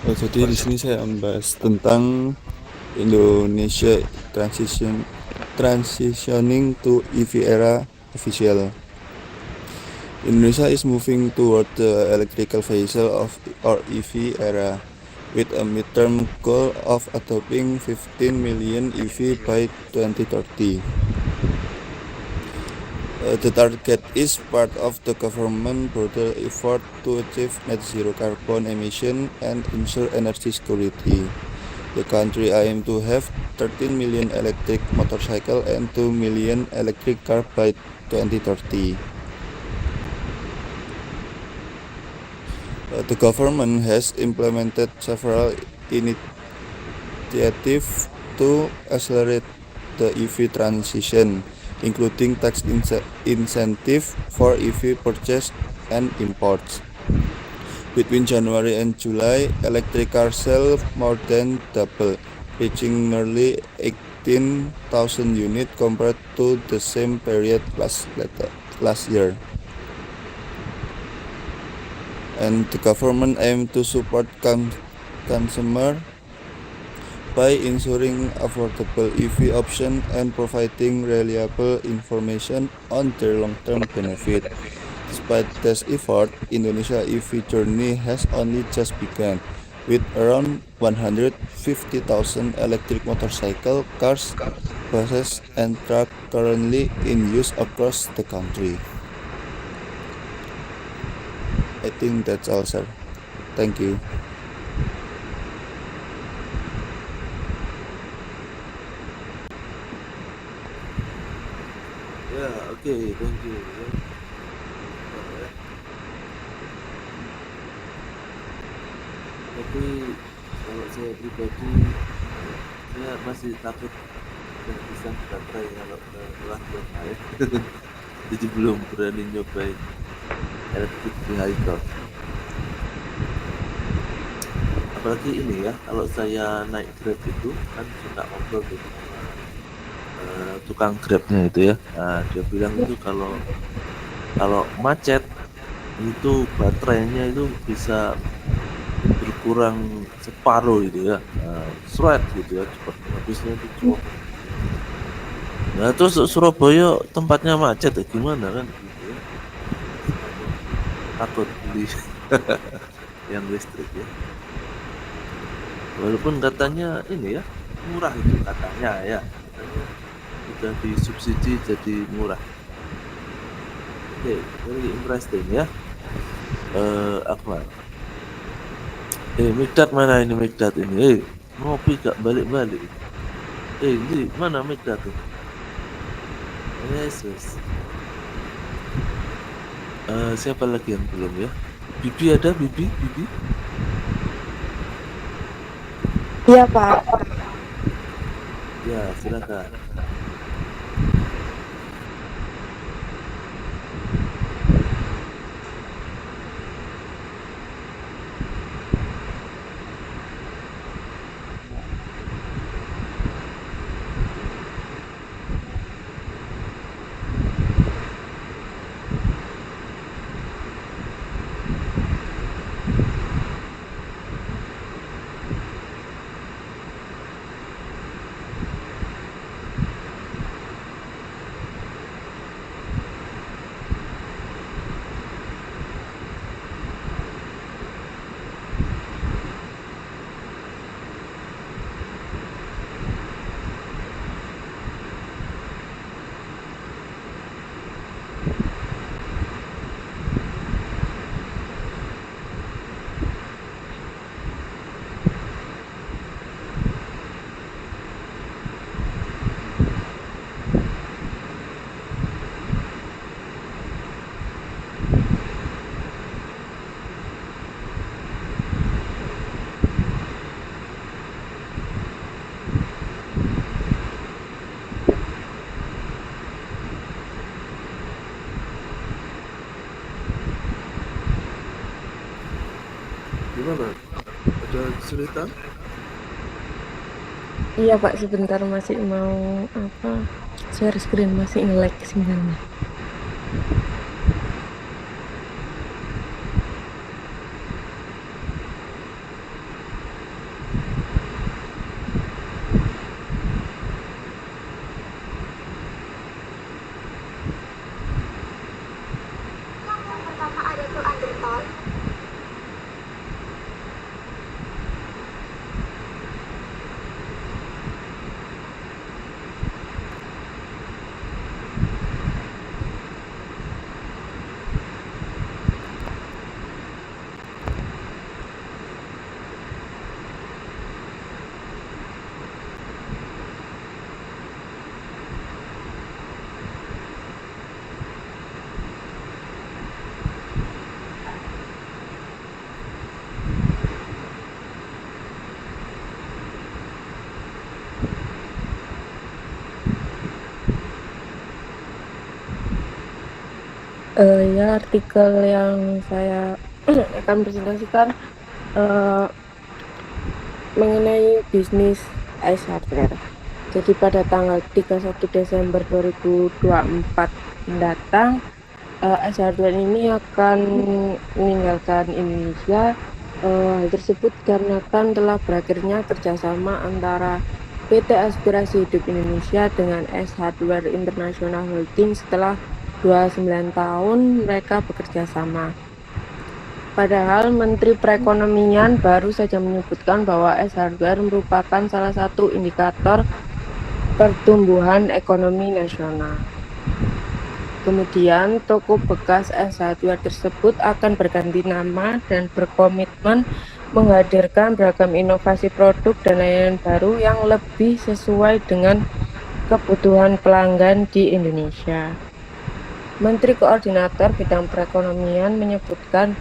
Jadi di sini saya membahas tentang Indonesia transitioning to EV era official. Indonesia is moving toward the electrical vehicle of or EV era with a midterm goal of adopting 15 million EV by 2030. The target is part of the government broader effort to achieve net zero carbon emission and ensure energy security. The country aims to have 13 million electric motorcycle and 2 million electric car by 2030. The government has implemented several initiatives to accelerate the EV transition, including tax incentive for EV purchase and imports. Between January and July, electric car sales more than double, reaching nearly 18,000 units compared to the same period last year. And the government aims to support consumer by ensuring affordable EV option and providing reliable information on their long-term benefit. Despite this effort, Indonesia EV journey has only just begun, with around 150,000 electric motorcycle, cars, buses, and trucks currently in use across the country. I think that's all, sir. Thank you. Ya, oke, thank you. Tapi kalau saya pribadi, saya masih takut kehabisan baterai kalau keluar kota ya. Jadi belum berani nyobain electric vehicle. Apalagi ini ya, kalau saya naik Grab itu kan suka ngobrol tuh sama tukang Grabnya itu ya. Nah, dia bilang itu kalau macet itu baterainya itu bisa berkurang separuh gitu ya, shred gitu ya, cepat habisnya itu cepat. Nah terus Surabaya tempatnya macet ya gimana kan gitu ya, takut beli yang listrik ya, walaupun katanya ini ya murah itu katanya ya, katanya sudah disubsidi jadi murah. Oke, very interesting ya. Akmal, Mikdad mana ini Mikdad ini? Ngopi gak balik-balik. Ini mana Mikdad tuh? Yesus. Siapa lagi yang belum ya? Bibi ada, Bibi? Iya, Pak. Ya, silakan. Gimana? Ada cerita? Iya, Pak, sebentar masih mau share screen, masih nge-lag sinyalnya. Ya, artikel yang saya akan presentasikan mengenai bisnis ice hardware. Jadi pada tanggal 31 Desember 2024 mendatang, ice hardware ini akan meninggalkan Indonesia. Hal tersebut dikarenakan telah berakhirnya kerjasama antara PT Aspirasi Hidup Indonesia dengan Ice Hardware International Holding setelah 29 tahun mereka bekerja sama. Padahal Menteri Perekonomian baru saja menyebutkan bahwa Ice Hardware merupakan salah satu indikator pertumbuhan ekonomi nasional. Kemudian, toko bekas Ice Hardware tersebut akan berganti nama dan berkomitmen menghadirkan beragam inovasi produk dan layanan baru yang lebih sesuai dengan kebutuhan pelanggan di Indonesia. Menteri Koordinator Bidang Perekonomian menyebutkan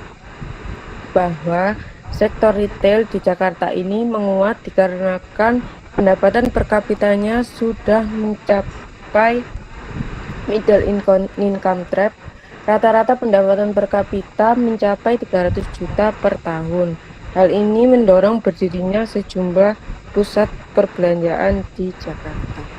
bahwa sektor retail di Jakarta ini menguat dikarenakan pendapatan per kapitanya sudah mencapai middle income trap. Rata-rata pendapatan per kapita mencapai 300 juta per tahun. Hal ini mendorong berdirinya sejumlah pusat perbelanjaan di Jakarta.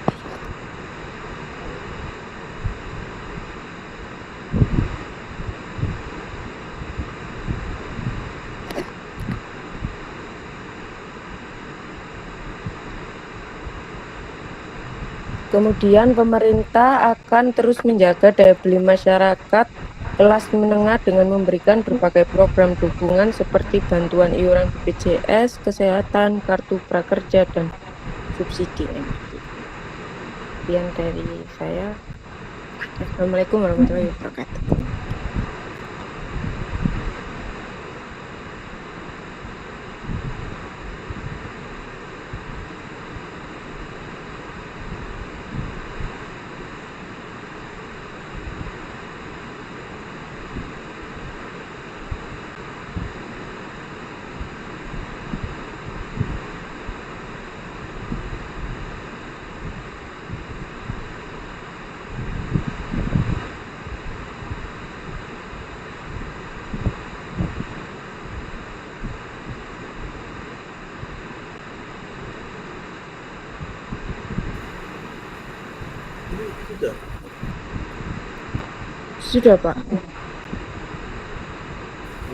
Kemudian pemerintah akan terus menjaga daya beli masyarakat kelas menengah dengan memberikan berbagai program dukungan seperti bantuan iuran BPJS, kesehatan, kartu prakerja, dan subsidi energi. Sekian dari saya. Assalamualaikum warahmatullahi wabarakatuh. Sudah. Sudah, Pak.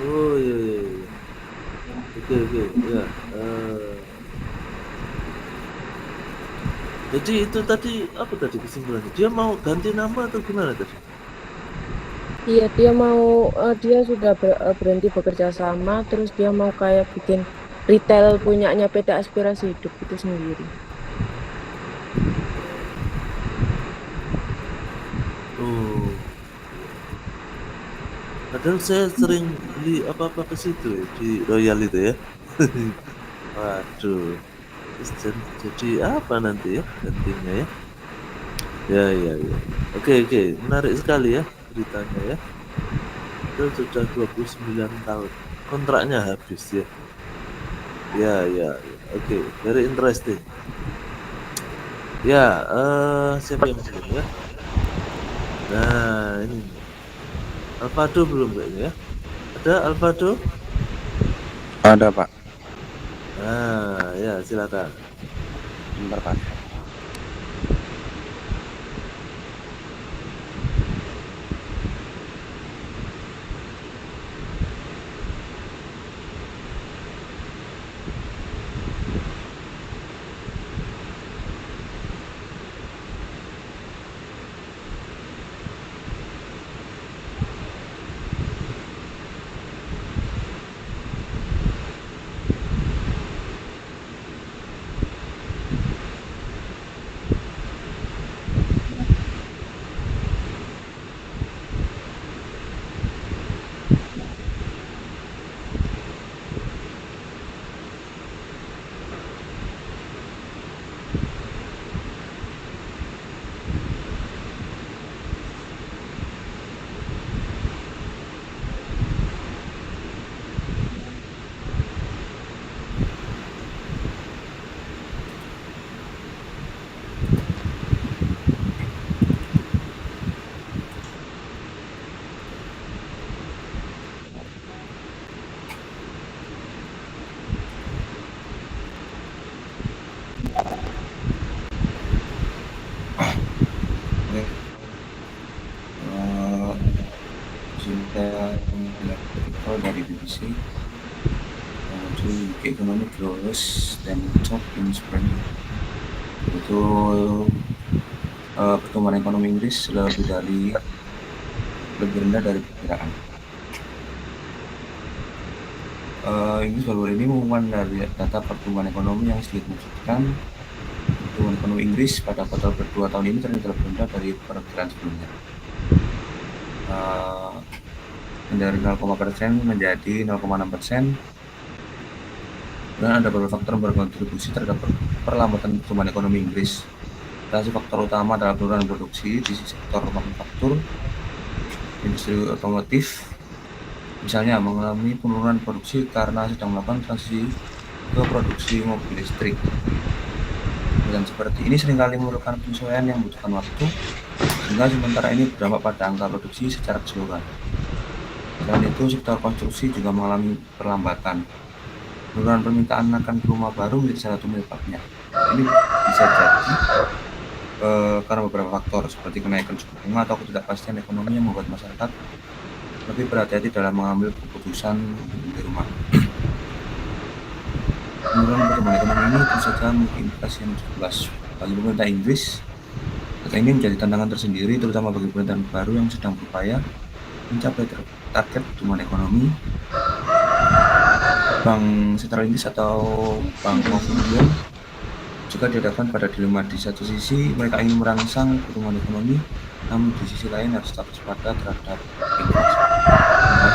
Oh iya iya iya. Oke ya. Jadi itu tadi apa tadi kesimpulannya? Dia mau ganti nama atau gimana tadi? Iya, dia sudah berhenti bekerja sama, terus dia mau kayak bikin retail punyanya PT Aspirasi Hidup itu sendiri. Oh. Padahal saya sering beli apa-apa ke situ ya, di Royal itu ya. Waduh. Terus jadi apa nanti ya gantinya ya? Ya. Oke. Menarik sekali ya beritanya ya. Itu sudah 29 tahun. Kontraknya habis ya. Ya. Oke, very interesting. Ya, siapa yang belum ya? Nah, ini Alfado belum kayaknya ya. Ada Alfado? Ada Pak, Nah, ya silakan. bentar Pak. Oke. Eh, Sudah artikel dari BBC. To UK economic growth dan top in spring. Itu pertumbuhan ekonomi Inggris lebih rendah dari perkiraan. Inggris baru ini mengumumkan dari data pertumbuhan ekonomi yang sedikit mengejutkan. Pertumbuhan ekonomi Inggris pada kuartal kedua tahun ini ternyata lebih rendah dari perkiraan sebelumnya. Dari 0,% menjadi 0,6%. Dan ada beberapa faktor yang berkontribusi terhadap perlambatan pertumbuhan ekonomi Inggris. Salah satu faktor utama adalah penurunan produksi di sektor manufaktur, industri otomotif, misalnya mengalami penurunan produksi karena sedang melakukan transisi ke produksi mobil listrik. Dan seperti ini seringkali memerlukan penyesuaian yang membutuhkan waktu, sehingga sementara ini berdampak pada angka produksi secara keseluruhan. Selain itu, sektor konstruksi juga mengalami perlambatan. Penurunan permintaan akan rumah baru menjadi salah satu penyebabnya. Ini bisa jadi karena beberapa faktor seperti kenaikan suku bunga atau ketidakpastian ekonomi yang membuat masyarakat lebih berhati-hati dalam mengambil keputusan di rumah. Penurunan pertumbuhan ekonomi ini tentu saja memiliki implikasi yang cukup luas bagi pemerintah Inggris. Data ini menjadi tantangan tersendiri terutama bagi pemerintahan baru yang sedang berupaya mencapai target pertumbuhan ekonomi. Bank Sentral Inggris atau Bank of England juga dihadapkan pada dilema. Di satu sisi mereka ingin merangsang pertumbuhan ekonomi, namun di sisi lain harus tetap waspada terhadap inflasi.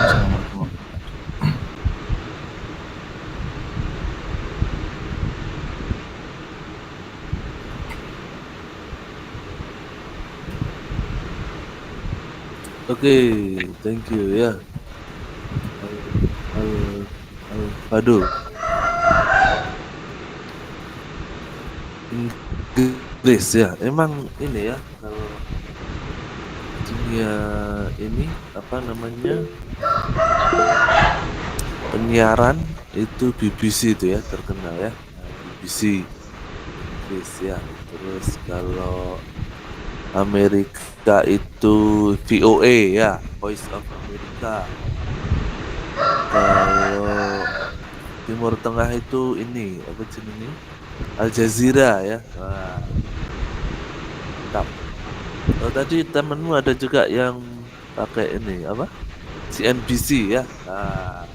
Assalamualaikum warahmatullahi wabarakatuh. Oke, thank you ya. Alvado. Inggris ya, emang ini ya kalau dunia ini apa namanya penyiaran itu BBC itu ya terkenal ya, BBC Inggris ya. Terus kalau Amerika itu VOA ya, Voice of America. Kalau Timur Tengah itu ini apa jenisnya? Al Jazeera ya. Wah, mantap. Oh, tadi temenmu ada juga yang pakai ini apa? CNBC ya. Nah,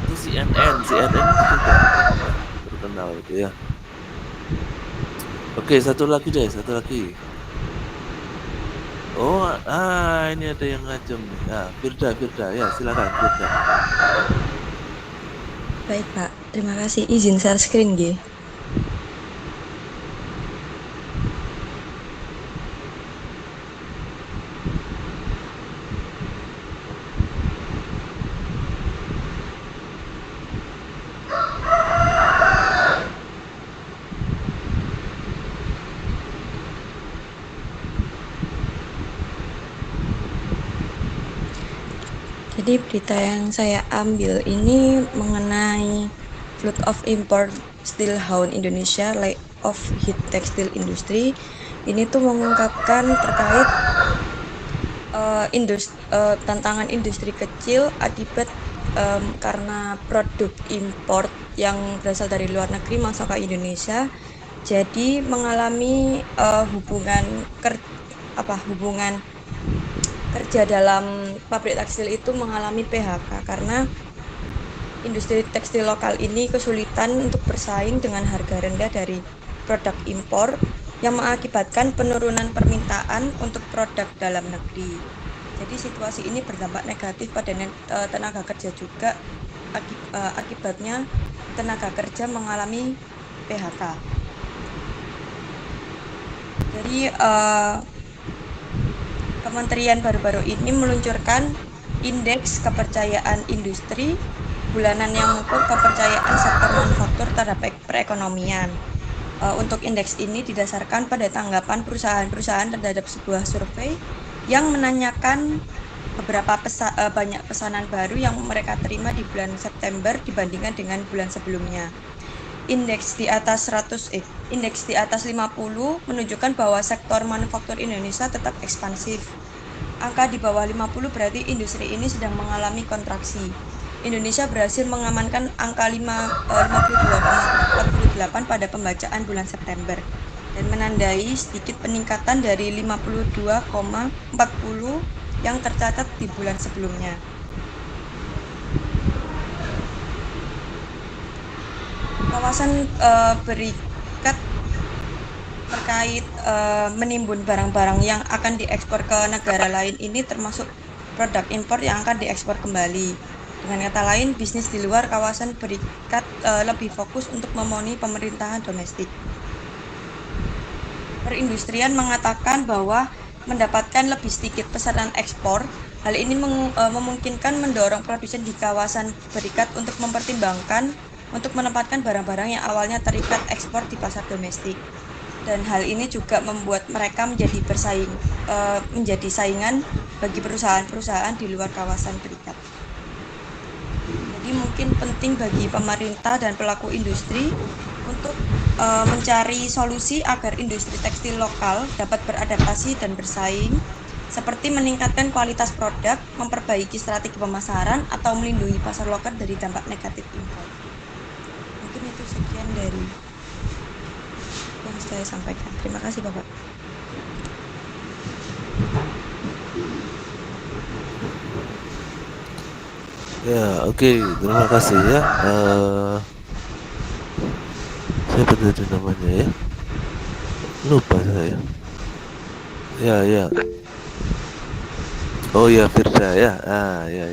itu CNN itu juga terkenal itu ya. Oke, satu lagi deh, satu lagi. Oh, ini ada yang ngajak nih. Ah, Firda ya, silakan Firda. Baik Pak, terima kasih. Izin share screen G. Jadi berita yang saya ambil ini mengenai flood of import steel hound Indonesia, lay off hit textile industry. Ini tuh mengungkapkan terkait tantangan industri kecil akibat karena produk import yang berasal dari luar negeri masuk ke Indonesia, jadi mengalami hubungan kerja dalam pabrik tekstil itu mengalami PHK karena industri tekstil lokal ini kesulitan untuk bersaing dengan harga rendah dari produk impor yang mengakibatkan penurunan permintaan untuk produk dalam negeri. Jadi situasi ini berdampak negatif pada tenaga kerja juga, akibatnya tenaga kerja mengalami PHK. Jadi Kementerian baru-baru ini meluncurkan indeks kepercayaan industri bulanan yang mengukur kepercayaan sektor manufaktur terhadap perekonomian. Untuk indeks ini didasarkan pada tanggapan perusahaan-perusahaan terhadap sebuah survei yang menanyakan beberapa banyak pesanan baru yang mereka terima di bulan September dibandingkan dengan bulan sebelumnya. indeks di atas 50 menunjukkan bahwa sektor manufaktur Indonesia tetap ekspansif. Angka di bawah 50 berarti industri ini sedang mengalami kontraksi. Indonesia berhasil mengamankan angka 52,48 pada pembacaan bulan September dan menandai sedikit peningkatan dari 52,40 yang tercatat di bulan sebelumnya. Kawasan berikat terkait menimbun barang-barang yang akan diekspor ke negara lain ini termasuk produk impor yang akan diekspor kembali. Dengan kata lain, bisnis di luar kawasan berikat lebih fokus untuk memenuhi pemerintahan domestik. Perindustrian mengatakan bahwa mendapatkan lebih sedikit pesanan ekspor. Hal ini memungkinkan mendorong produsen di kawasan berikat untuk mempertimbangkan untuk menempatkan barang-barang yang awalnya terikat ekspor di pasar domestik. Dan hal ini juga membuat mereka menjadi saingan bagi perusahaan-perusahaan di luar kawasan berikat. Jadi mungkin penting bagi pemerintah dan pelaku industri untuk mencari solusi agar industri tekstil lokal dapat beradaptasi dan bersaing, seperti meningkatkan kualitas produk, memperbaiki strategi pemasaran, atau melindungi pasar lokal dari dampak negatif impor. Mungkin itu sekian dari yang saya sampaikan. Terima kasih, Bapak. Ya, oke, terima kasih ya. Siapa tadi namanya ya? Lupa saya. Ya. Oh ya, Firda ya. Ya.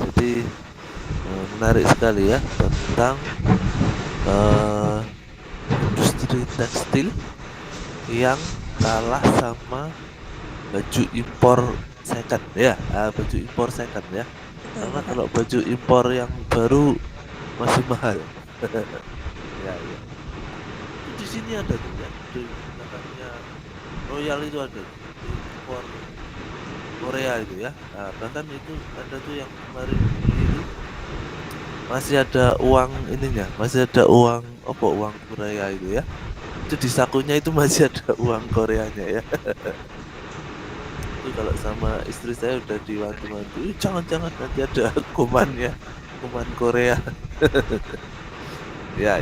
Jadi menarik sekali ya tentang industri tekstil yang kalah sama baju impor second ya. Baju impor second ya. Karena kalau baju impor yang baru masih mahal. Ya. Di sini ada tuh ya, di belakangnya Royal itu ada di impor Korea itu ya. Bahkan itu ada tuh yang kemarin itu masih ada uang ininya, masih ada uang uang Korea itu ya. Itu di sakunya itu masih ada uang Koreanya ya. Itu kalau sama istri saya udah diwanti-wanti, jangan nanti ada kumannya, kuman Korea. Ya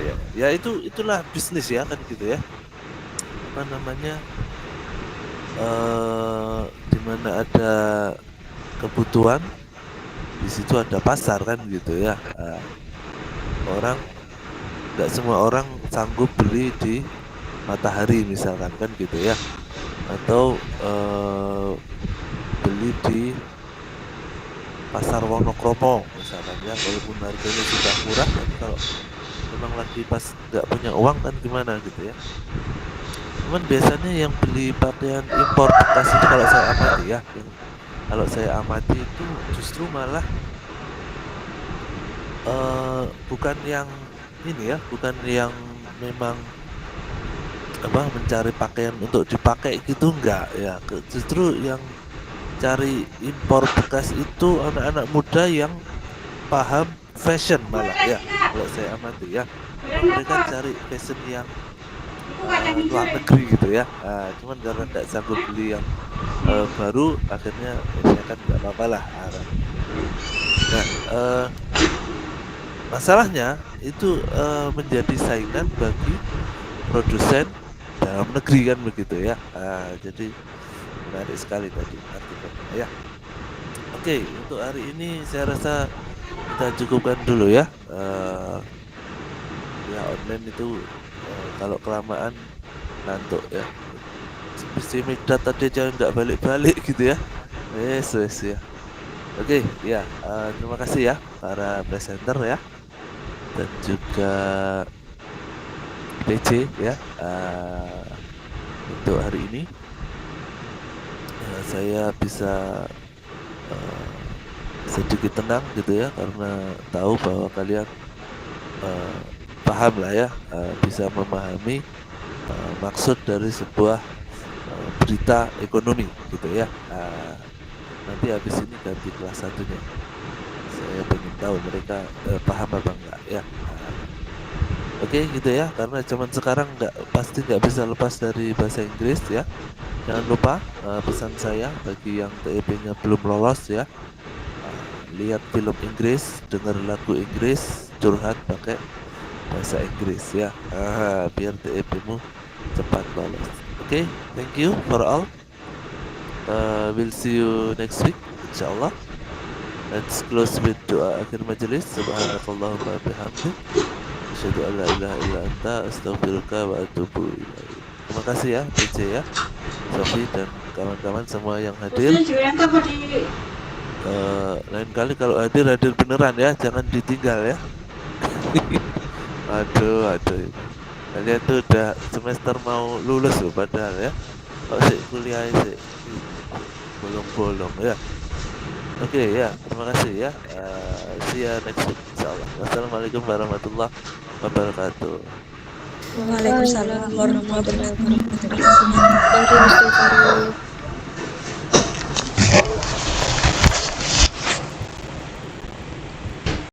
itulah bisnis ya kan gitu ya. Apa namanya? Di mana ada kebutuhan, di situ ada pasar kan gitu ya. Nggak semua orang sanggup beli di Matahari misalkan kan gitu ya, atau beli di pasar Wonokromo misalkan ya, walaupun harganya sudah murah, tapi kalau memang lagi pas nggak punya uang kan gimana gitu ya. Cuman biasanya yang beli pakaian impor bekas itu kalau saya amati itu justru malah bukan yang ini ya, bukan yang memang mencari pakaian untuk dipakai gitu, enggak ya. Justru yang cari impor bekas itu anak-anak muda yang paham fashion malah ya, kalau saya amati ya. Mereka cari fashion yang luar negeri gitu ya. Cuman karena tidak sanggup beli yang baru, akhirnya saya kan nggak apa-apa lah. Nah, masalahnya itu menjadi saingan bagi produsen dalam negeri kan begitu ya. Jadi menarik sekali tadi artikelnya ya. Oke, untuk hari ini saya rasa kita cukupkan dulu ya. Ya online itu kalau kelamaan ngantuk ya. Si Mikdad tadi jangan nggak balik-balik gitu ya. Yes ya. Oke, ya terima kasih ya para presenter ya, dan juga PC ya. Untuk hari ini saya bisa sedikit tenang gitu ya, karena tahu bahwa kalian paham lah ya, bisa memahami maksud dari sebuah berita ekonomi gitu ya. Nanti habis ini ganti kelas satunya, saya pengen tahu mereka paham apa enggak ya. Oke, gitu ya. Karena zaman sekarang pasti nggak bisa lepas dari bahasa Inggris ya. Jangan lupa pesan saya bagi yang TEP-nya belum lolos ya. Lihat film Inggris, dengar lagu Inggris, curhat pakai bahasa Inggris ya. Biar TEP-mu cepat lolos. Oke, thank you for all. We'll see you next week, insyaallah. Let's close with doa akhir majelis. Subhanakallahumma bihamdik. Asyhadu an la ilaha illa anta astaghfiruka wa atubu ilaik. Terima kasih ya PC ya, Sofi dan kawan-kawan semua yang hadir. Lain kali kalau hadir beneran ya, jangan ditinggal ya. aduh. Kalian tuh udah semester mau lulus loh padahal ya. Kok sih kuliah sih bolong-bolong ya. Oke ya, terima kasih ya. See ya next week insyaallah. Wassalamualaikum warahmatullahi wabarakatuh. Waalaikumsalam warahmatullahi wabarakatuh. Thank you, Mr. Farid.